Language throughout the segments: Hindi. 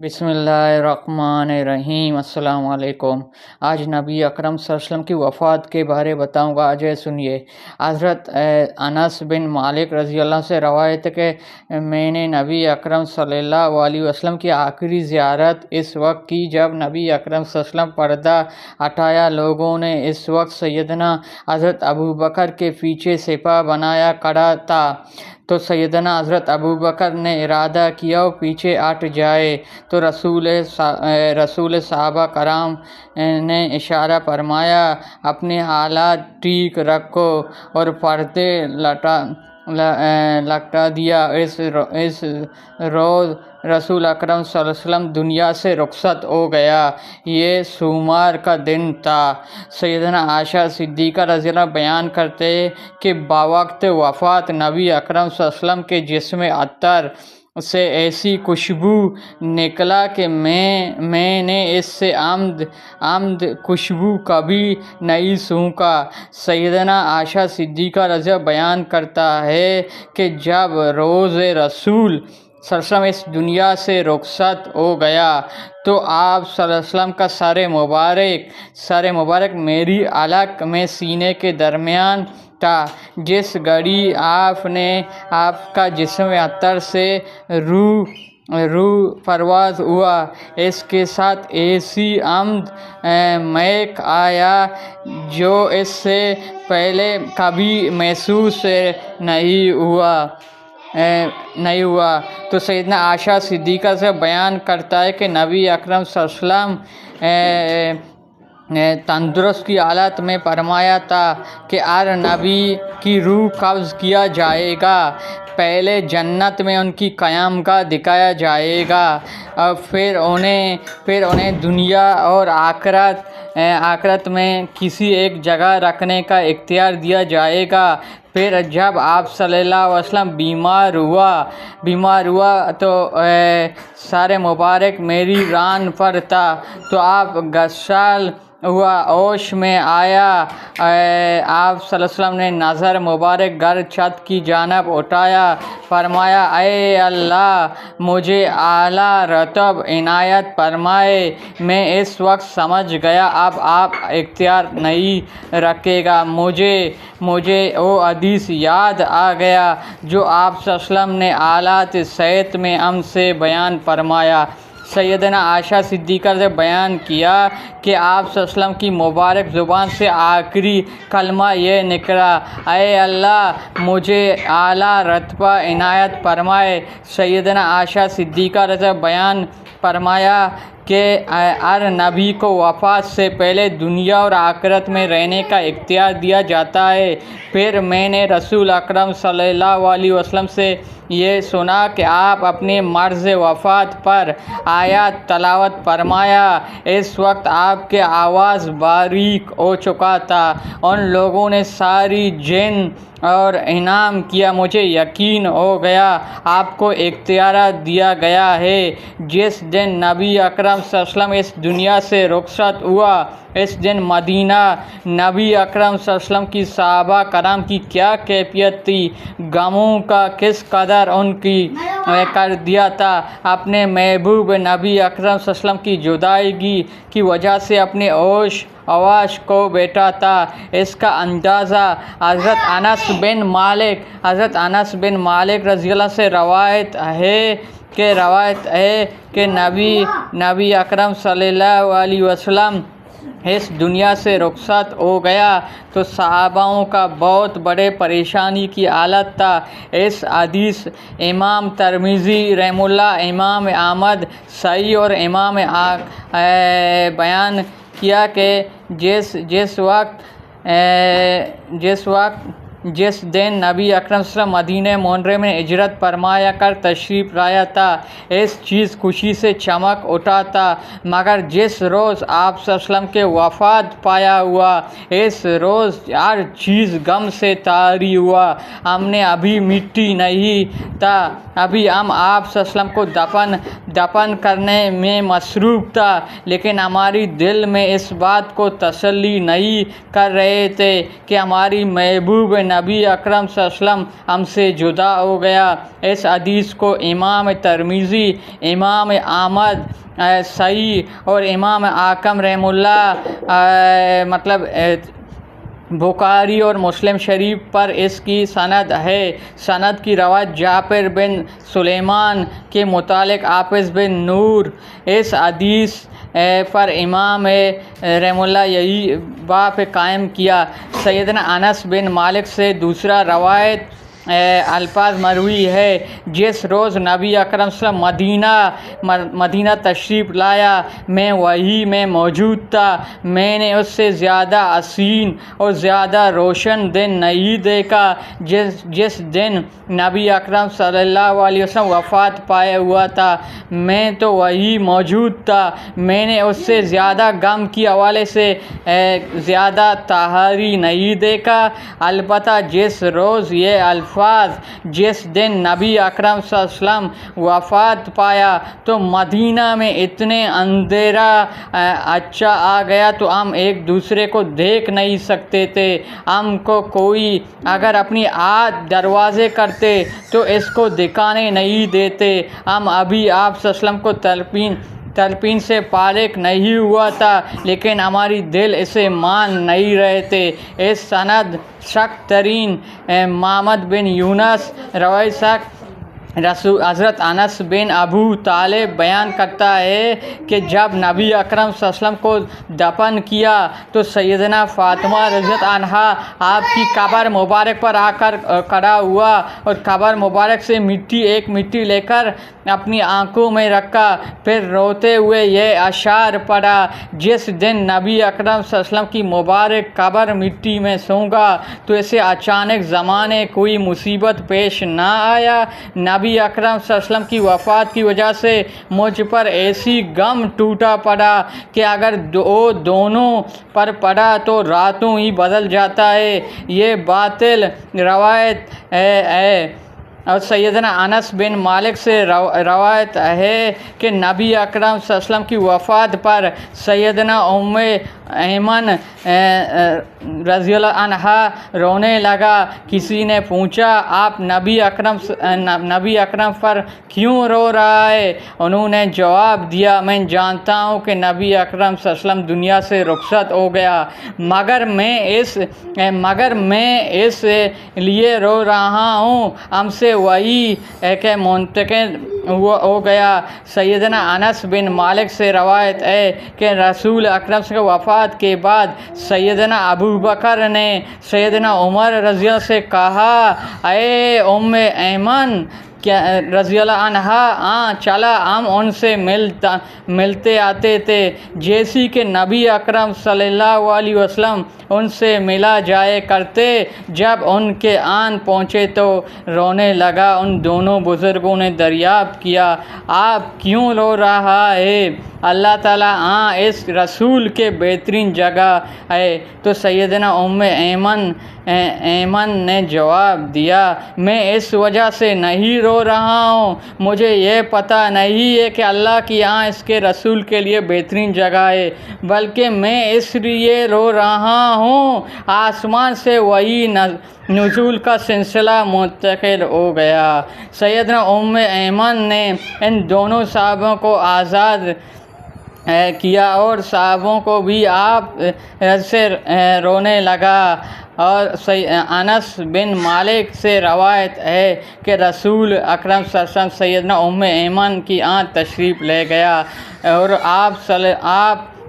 बिस्मिल्लाहिर्रहमानिर्रहीम। अस्सलाम वालेकुम। आज नबी अकरम सल्लल्लाहु अलैहि वसल्लम की वफ़ात के बारे बताऊंगा। आज सुनिए। हज़रत अनस बिन मालिक रज़ी अल्लाह से रवायत के मैंने नबी अकरम सल्लल्लाहु अलैहि वसल्लम की आखिरी ज़ियारत इस वक्त की जब नबी अकरम सल्लल्लाहु अलैहि वसल्लम पर्दा हटाया। लोगों ने इस वक्त सैयदना हज़रत अबू बकर के पीछे सिपा बनाया खड़ा था, तो सैयदना हज़रत अबू बकर ने इरादा किया वो पीछे हट जाए, तो रसूल सहाबा कराम ने इशारा फरमाया, अपने हालात ठीक रखो और पर्दे लटा दिया। इस रोज़ रसूल अकरम सल्लल्लाहु अलैहि वसल्लम दुनिया से रुखसत हो गया। ये सोमवार का दिन था। सैयदना आयशा सिद्दीक़ा रज़ियल्लाहु अन्हा बयान करते कि बावक्त वफ़ात नबी अकरम सल्लल्लाहु अलैहि वसल्लम के जिस्म अत्तर से ऐसी खुशबू निकला कि मैंने इससे आमद खुशबू कभी नहीं सूंघा। सैयदना आयशा सिद्दीक़ा रज़ियल्लाहु अन्हा बयान करता है कि जब रोज़ रसूल सल्लल्लाहु अलैहि वसल्लम इस दुनिया से रुखसत हो गया तो आप सल्लल्लाहु अलैहि वसल्लम का सर मुबारक मेरी अलग में सीने के दरमियान था। जिस घड़ी आपका जिस्म अत्तर से रूह परवाज हुआ, इसके साथ ऐसी आमद महक आया जो इससे पहले कभी महसूस नहीं हुआ। तो सैयदना आयशा सिद्दीक़ा से बयान करता है कि नबी अकरम सल्लल्लाहु अलैहि वसल्लम तंदुरुस्त की हालत में फरमाया था कि हर नबी की रूह कब्ज़ किया जाएगा, पहले जन्नत में उनकी क़यामगाह दिखाया जाएगा और फिर उन्हें दुनिया और आखिरत में किसी एक जगह रखने का इख्तियार दिया जाएगा। फिर जब आप सल्लल्लाहु अलैहि वसल्लम बीमार हुआ तो सर मुबारक मेरी रान पर था, तो आप गस्साल हुआ, होश में आया। आप सल्लल्लाहु अलैहि वसल्लम ने नज़र मुबारक घर छत की जानब उठाया, फरमाया, ऐ अल्लाह मुझे आला रतब इनायत फरमाए। मैं इस वक्त समझ गया अब आप इख्तियार नहीं रखेगा। मुझे वो हदीस याद आ गया जो आप सल्लल्लाहु अलैहि वसल्लम ने हालात सेहत में हमसे बयान फरमाया। सैयदना आयशा सिद्दीक़ा से बयान किया कि आप सल्लल्लाहु अलैहि वसल्लम की मुबारक ज़ुबान से आखिरी कलमा ये निकला, ऐ अल्लाह मुझे आला रतबा इनायत फरमाए। सैयदना आयशा सिद्दीक़ा से बयान फरमाया कि हर नबी को वफ़ात से पहले दुनिया और आखिरत में रहने का इख्तियार दिया जाता है। फिर मैंने रसूल अकरम सल्लल्लाहु अलैहि वसल्लम से ये सुना कि आप अपने मर्ज़ वफ़ात पर आयत तलावत फरमाया। इस वक्त आपके आवाज़ बारीक हो चुका था। उन लोगों ने सारी जिन और इनाम किया। मुझे यकीन हो गया आपको इख्तियार दिया गया है। जिस दिन नबी अकरम सल्लल्लाहु अलैहि वसल्लम इस दुनिया से रुखसत हुआ, इस दिन मदीना नबी अकरम सल्लल्लाहु अलैहि वसल्लम की सहाबा कराम की क्या कैफियत थी, गमों का किस कदर उनकी कर दिया था। अपने महबूब नबी अकरम सल्लल्लाहु अलैहि वसल्लम की जुदाई की वजह से अपने होश आवाश को बैठा था। इसका अंदाज़ा हज़रत अनस बिन मालिक रज़ी अल्लाह से रवायत है कि नबी अकरम सल्लल्लाहु अलैहि वसल्लम इस दुनिया से रुखसत हो गया तो सहाबाओं का बहुत बड़े परेशानी की हालत था। इस हदीस इमाम तिरमिज़ी रहमुल्लाह, इमाम अहमद सही और इमाम बयान किया कि जिस दिन नबी अकरम सल्लल्लाहु अलैहि वसल्लम मदीने मुनव्वरा में हिजरत फरमाया कर तशरीफ़ लाया था, इस चीज़ खुशी से चमक उठा था। मगर जिस रोज़ आप सल्लल्लाहु अलैहि वसल्लम के वफ़ात पाया हुआ, इस रोज़ हर चीज़ गम से तारी हुआ। हमने अभी मिट्टी नहीं था, अभी हम आप सल्लल्लाहु अलैहि वसल्लम को दफन करने में मसरूफ़ था, लेकिन हमारी दिल में इस बात को तसल्ली नहीं कर रहे थे कि हमारी महबूब नबी अकरम सल्लल्लाहु अलैहि वसल्लम हमसे जुदा हो गया। इस हदीस को इमाम तिरमिज़ी, इमाम अहमद सही और इमाम आकम रहमुल्लाह मतलब बुखारी और मुस्लिम शरीफ पर इसकी सनद है। सनद की रवायत जाबिर बिन सुलेमान के मुतालिक हाफिज़ बिन नूर इस हदीस पर इमाम रहमुल्लाह यही बाप कायम किया। सैयदना अनस बिन मालिक से दूसरा रवायत अल्फाज मरवी है, जिस रोज़ नबी अकरम सल्लल्लाहु अलैहि वसल्लम मदीना तशरीफ़ लाया, मैं वही में मौजूद था। मैंने उससे ज़्यादा हसीन और ज़्यादा रोशन दिन नहीं देखा। जिस दिन नबी अकरम सल्लल्लाहु अलैहि वसल्लम वफ़ात पाए हुआ था, मैं तो वही मौजूद था। मैंने उससे ज़्यादा गम की हवाले से ज़्यादा ताहारी नहीं देखा। अलबत्ता जिस रोज़ ये जिस दिन नबी अकरम सल्लल्लाहु अलैहि वसल्लम वफ़ात पाया तो मदीना में इतने अंधेरा अच्छा आ गया तो हम एक दूसरे को देख नहीं सकते थे। हमको कोई अगर अपनी आँख दरवाज़े करते तो इसको दिखाने नहीं देते। हम अभी आप सल्लल्लाहु अलैहि वसल्लम को तलपीन से फारिग नहीं हुआ था, लेकिन हमारी दिल इसे मान नहीं रहे थे। इस सनद शक तरीन मोहम्मद बिन यूनस रवाई शक हज़रत अनस बिन अबू तालिब बयान करता है कि जब नबी अकरम सल्लल्लाहु अलैहि वसल्लम को दफन किया तो सैयदना फ़ातिमा रज़ियल्लाहु अन्हा आपकी कब्र मुबारक पर आकर खड़ा हुआ और कब्र मुबारक से एक मिट्टी लेकर अपनी आंखों में रखा। फिर रोते हुए यह अशार पड़ा, जिस दिन नबी अकरम सल्लल्लाहु अलैहि वसल्लम की मुबारक कब्र मिट्टी में सूंघा तो इसे अचानक ज़माने कोई मुसीबत पेश ना आया। नबी अकरम सल्लल्लाहु अलैहि वसल्लम की वफ़ात की वजह से मुझ पर ऐसी गम टूटा पड़ा कि अगर दोनों पर पड़ा तो रातों ही बदल जाता है। ये बातिल रवायत है। और सैयदना अनस बिन मालिक से रवायत है कि नबी अकरम सल्लल्लाहु अलैहि वसल्लम की वफ़ात पर सैयदना उम्मे ऐमन रज़ियल्लाहु अन्हा रोने लगा। किसी ने पूछा, आप नबी अकरम पर क्यों रो रहा है? उन्होंने जवाब दिया, मैं जानता हूँ कि नबी अकरम सल्लल्लाहु अलैहि वसल्लम दुनिया से रुखसत हो गया, मगर मैं इस लिए रो रहा हूँ हमसे वही के मुंतकिल हो गया। सैयदना अनस बिन मालिक से रवायत है कि रसूल अकरम के वफ़ात के बाद सैयदना अबू बकर ने सैयदना उमर रज़ियल्लाहु से कहा, अये उम्मे ऐमन क्या रज़ियल्लाहु अन्हा चला हम उनसे मिलते आते थे। जैसी कि नबी अकरम सल्लल्लाहु अलैहि वसल्लम उनसे मिला जाए करते। जब उनके आन पहुँचे तो रोने लगा। उन दोनों बुज़ुर्गों ने दरियाफ़्त किया, आप क्यों रो रहा है? अल्लाह ताला इस रसूल के बेहतरीन जगह है। तो सैयदना उम्मे ऐमन ने जवाब दिया, मैं इस वजह से नहीं रो रहा हूँ, मुझे यह पता नहीं है कि अल्लाह की यहाँ इसके रसूल के लिए बेहतरीन जगह है, बल्कि मैं इसलिए रो रहा हूँ आसमान से वही नुज़ूल का सिलसिला मुंतकिल हो गया। सैयदना उम्मे ऐमन ने इन दोनों साहबों को आज़ाद किया और साहबों को भी आप से रोने लगा। और अनस बिन मालिक से रवायत है कि रसूल अकरम सल्लल्लाहु अलैहि वसल्लम सैयदना उम्मे ऐमन की यहाँ तशरीफ़ ले गया और आप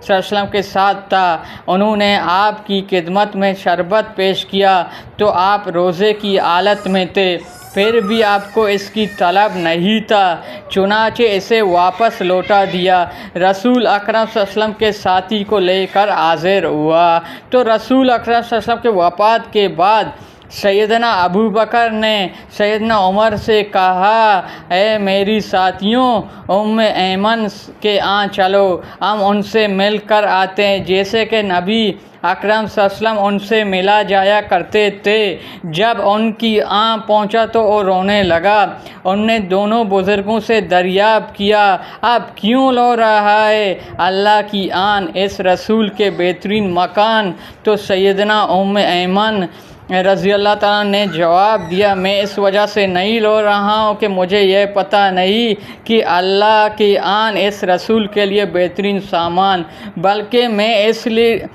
वसल्लम के साथ था। उन्होंने आपकी खिदमत में शरबत पेश किया तो आप रोज़े की हालत में थे, फिर भी आपको इसकी तलब नहीं था, चुनाचे इसे वापस लौटा दिया। रसूल अकरम सल्लल्लाहु अलैहि वसल्लम के साथी को लेकर हाज़िर हुआ तो रसूल अकरम सल्लल्लाहु अलैहि वसल्लम के वफ़ात के बाद सैयदना अबू बकर ने सैयदना उमर से कहा, ए मेरी साथियों, उम्मे ऐमन के यहाँ चलो, हम उनसे मिल कर आते हैं जैसे कि नबी अकरम सल्लल्लाहु अलैहि वसल्लम उनसे मिला जाया करते थे। जब उनकी आँख पहुँचा तो वो रोने लगा। उनने दोनों बुज़ुर्गों से दरियाफ़्त किया, अब क्यों रो रहा है? अल्लाह की आन इस रसूल के बेहतरीन मकान। तो सैयदना उम्मे ऐमन रज़ी अल्लाह ताला ने जवाब दिया, मैं इस वजह से नहीं रो रहा हूँ कि मुझे यह पता नहीं कि अल्लाह की आन इस रसूल के लिए बेहतरीन सामान, बल्कि मैं इसलिए